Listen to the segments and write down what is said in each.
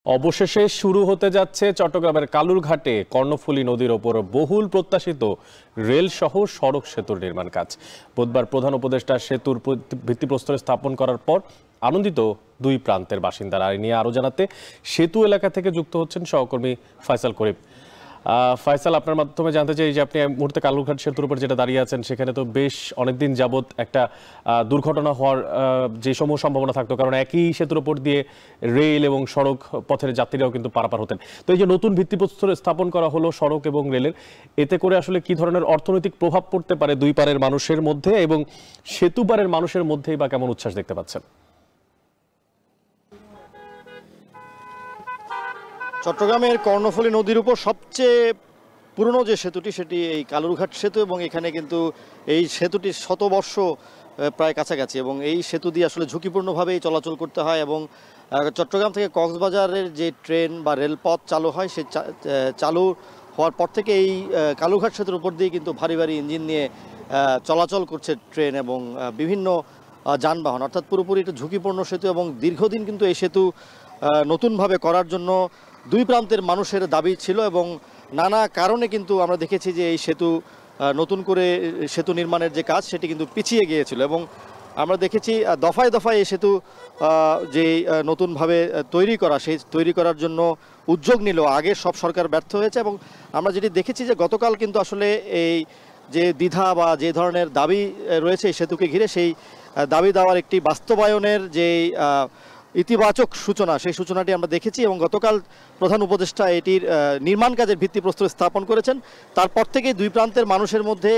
অবশেষে শুরু হতে যাচ্ছে চট্টগ্রামের কালুরঘাটে কর্ণফুলী নদীর ওপর বহুল প্রত্যাশিত রেল সহ সড়ক সেতুর নির্মাণ কাজ। বুধবার প্রধান উপদেষ্টা সেতুর ভিত্তিপ্রস্তর স্থাপন করার পর আনন্দিত দুই প্রান্তের বাসিন্দারা। এই নিয়ে আরো জানাতে সেতু এলাকা থেকে যুক্ত হচ্ছেন সহকর্মী ফয়সাল করিম। ফয়সাল, আপনার মাধ্যমে জানতে চাই যে আপনি এই মুহূর্তে কালুরঘাট সেতুর উপর যেটা দাঁড়িয়ে আছেন, সেখানে তো বেশ অনেকদিন যাবৎ একটা দুর্ঘটনা হওয়ার যে সমূহ সম্ভাবনা থাকতো, কারণ একই সেতুর উপর দিয়ে রেল এবং সড়ক পথের যাত্রীরাও কিন্তু পারাপার হতেন। তো এই যে নতুন ভিত্তিপ্রস্তর স্থাপন করা হলো সড়ক এবং রেলের, এতে করে আসলে কি ধরনের অর্থনৈতিক প্রভাব পড়তে পারে দুই পারের মানুষের মধ্যে, এবং সেতু পারের মানুষের মধ্যেই বা কেমন উচ্ছ্বাস দেখতে পাচ্ছেন? চট্টগ্রামের কর্ণফুলী নদীর উপর সবচেয়ে পুরনো যে সেতুটি সেটি এই কালুরঘাট সেতু, এবং এখানে কিন্তু এই সেতুটি শতবর্ষ প্রায় কাছাকাছি, এবং এই সেতু দিয়ে আসলে ঝুঁকিপূর্ণভাবেই চলাচল করতে হয়। এবং চট্টগ্রাম থেকে কক্সবাজারের যে ট্রেন বা রেলপথ চালু হয়, সে চালু হওয়ার পর থেকে এই কালুরঘাট সেতুর উপর দিয়ে কিন্তু ভারী ভারী ইঞ্জিন নিয়ে চলাচল করছে ট্রেন এবং বিভিন্ন যানবাহন, অর্থাৎ পুরোপুরি একটা ঝুঁকিপূর্ণ সেতু। এবং দীর্ঘদিন কিন্তু এই সেতু নতুনভাবে করার জন্য দুই প্রান্তের মানুষের দাবি ছিল, এবং নানা কারণে কিন্তু আমরা দেখেছি যে এই সেতু নতুন করে সেতু নির্মাণের যে কাজ সেটি কিন্তু পিছিয়ে গিয়েছিল। এবং আমরা দেখেছি দফায় দফায় এই সেতু যে নতুনভাবে সেই তৈরি করার জন্য উদ্যোগ নিল আগের সব সরকার ব্যর্থ হয়েছে। এবং আমরা যেটি দেখেছি যে গতকাল কিন্তু আসলে এই যে দ্বিধা বা যে ধরনের দাবি রয়েছে এই সেতুকে ঘিরে, সেই দাবি দেওয়ার একটি বাস্তবায়নের যে ইতিবাচক সূচনা, সেই সূচনাটি আমরা দেখেছি। এবং গতকাল প্রধান উপদেষ্টা এটির নির্মাণ কাজের ভিত্তিপ্রস্তর স্থাপন করেছেন। তারপর থেকেই দুই প্রান্তের মানুষের মধ্যে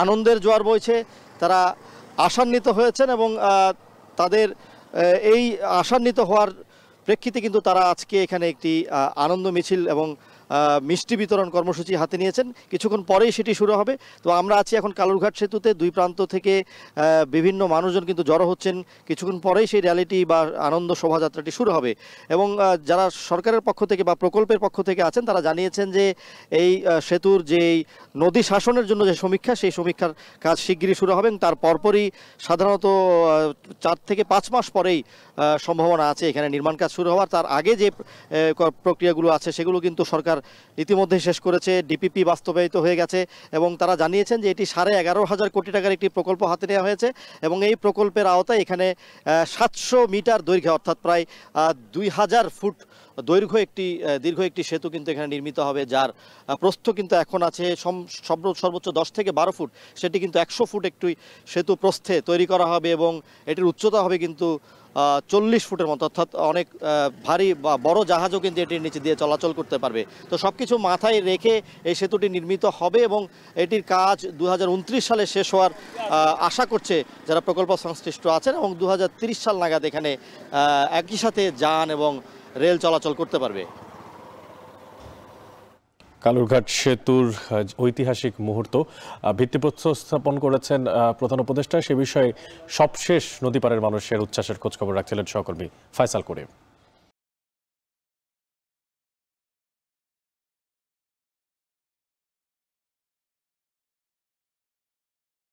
আনন্দের জোয়ার বইছে, তারা আশান্বিত হয়েছেন, এবং তাদের এই আশান্বিত হওয়ার প্রেক্ষিতে কিন্তু তারা আজকে এখানে একটি আনন্দ মিছিল এবং মিষ্টি বিতরণ কর্মসূচি হাতে নিয়েছেন। কিছুক্ষণ পরেই সেটি শুরু হবে। তো আমরা আছি এখন কালুরঘাট সেতুতে, দুই প্রান্ত থেকে বিভিন্ন মানুষজন কিন্তু জড়ো হচ্ছেন। কিছুক্ষণ পরেই সেই র্যালিটি বা আনন্দ শোভাযাত্রাটি শুরু হবে। এবং যারা সরকারের পক্ষ থেকে বা প্রকল্পের পক্ষ থেকে আছেন, তারা জানিয়েছেন যে এই সেতুর যেই নদী শাসনের জন্য যে সমীক্ষা, সেই সমীক্ষার কাজ শিগগিরই শুরু হবে। তার পরপরই সাধারণত 4 থেকে 5 মাস পরেই সম্ভাবনা আছে এখানে নির্মাণ কাজ শুরু হওয়ার। তার আগে যে প্রক্রিয়াগুলো আছে সেগুলো কিন্তু সরকার ইতিমধ্যে শেষ করেছে, ডিপিপি বাস্তবায়িত হয়ে গেছে। এবং তারা জানিয়েছেন যে এটি 11,500 কোটি টাকার একটি প্রকল্প হাতে নেওয়া হয়েছে, এবং এই প্রকল্পের আওতায় এখানে 700 মিটার দৈর্ঘ্যে, অর্থাৎ প্রায় 2000 ফুট দীর্ঘ একটি সেতু কিন্তু এখানে নির্মিত হবে, যার প্রস্থ কিন্তু এখন আছে সর্বোচ্চ 10 থেকে 12 ফুট। সেটি কিন্তু 100 ফুট একটি সেতু প্রস্থে তৈরি করা হবে, এবং এটির উচ্চতা হবে কিন্তু 40 ফুটের মতো, অর্থাৎ অনেক ভারী বা বড় জাহাজও কিন্তু এটির নিচে দিয়ে চলাচল করতে পারবে। তো সবকিছু মাথায় রেখে এই সেতুটি নির্মিত হবে, এবং এটির কাজ 2029 সালে শেষ হওয়ার আশা করছে যারা প্রকল্প সংশ্লিষ্ট আছেন, এবং 2030 সাল নাগাদ এখানে একই সাথে যান এবং রেল চলাচল করতে পারবে। কালুরঘাট সেতুর ঐতিহাসিক মুহূর্ত, ভিত্তিপ্রস্তর স্থাপন করেছেন প্রধান উপদেষ্টা। সে বিষয়ে সবশেষ নদীপাড়ের মানুষের উচ্ছ্বাসের খোঁজখবর রাখছিলেন সহকর্মী ফয়সাল করিম।